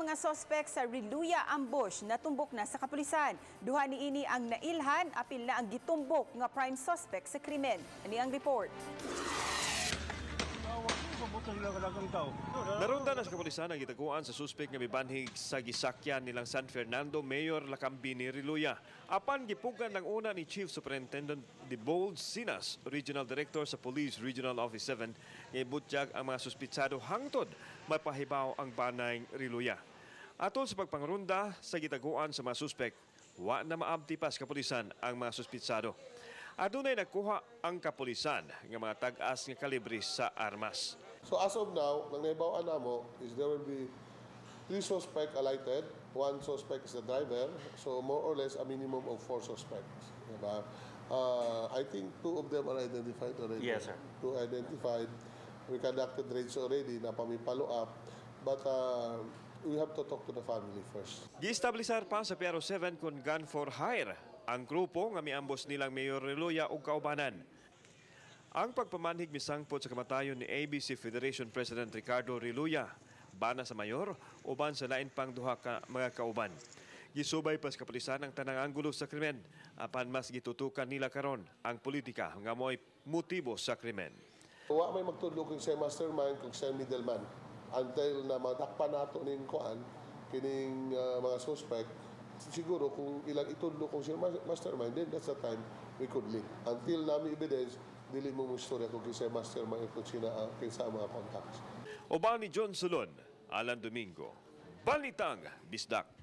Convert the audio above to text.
mga sospek sa Riluya ambush natumbok na sa kapulisan. Duha niini ang nailhan, apil na ang gitumbok nga prime suspect sa krimen. Ani ang report. Narunda na sa kapulisan ang gitaguan sa suspek nga mibanhig sa gisakyan nilang San Fernando Mayor Lacambini, Riluya. Apan gipugan ng una ni Chief Superintendent Debold Sinas, Regional Director sa Police Regional Office 7, nga ibutyag ang mga suspitsado hangtod mapahibaw ang banay Riluya. Atol sa pagpangrunda sa gitaguan sa mga suspek, wa na maabti pa sa kapulisan ang mga suspitsado. Adunay nagkuha ang kapulisan ng mga tag-as nga kalibre sa armas. So as of now, ang naibawaan namo is there will be 3 suspects alighted, 1 suspect is the driver, so more or less a minimum of 4 suspects. Diba? I think 2 of them are identified already. Yes, sir. 2 identified. We conducted raids already na pamipalo up, but we have to talk to the family first. Giestablisar pa sa Piaro 7 kung gun for hire ang grupo nga miambos nilang Mayor Riluya ug kaubanan. Ang pagpamanhig misangpot sa kamatayon ni ABC Federation President Ricardo Riluya, bana sa mayor, uban sa lain pang duha ka mga kauban. Gisubay pa sa kapulisan ang tanang anggulo sa krimen, apan mas gitutukan nila karon ang politika nga mo'y motibo sa krimen. Wa may magtudlo kung siya mastermind, kung siya middleman. Until na madakpan nato ning kuan, kining mga suspect, siguro kung ilang itudlo kung siya mastermind, then that's the time we could link. Until nami evidence, dili mo istorya kung siya mastermind kung sina kinsa mga contacts. Uban ni John Sulon, Alan Domingo, Balitang Bisdak.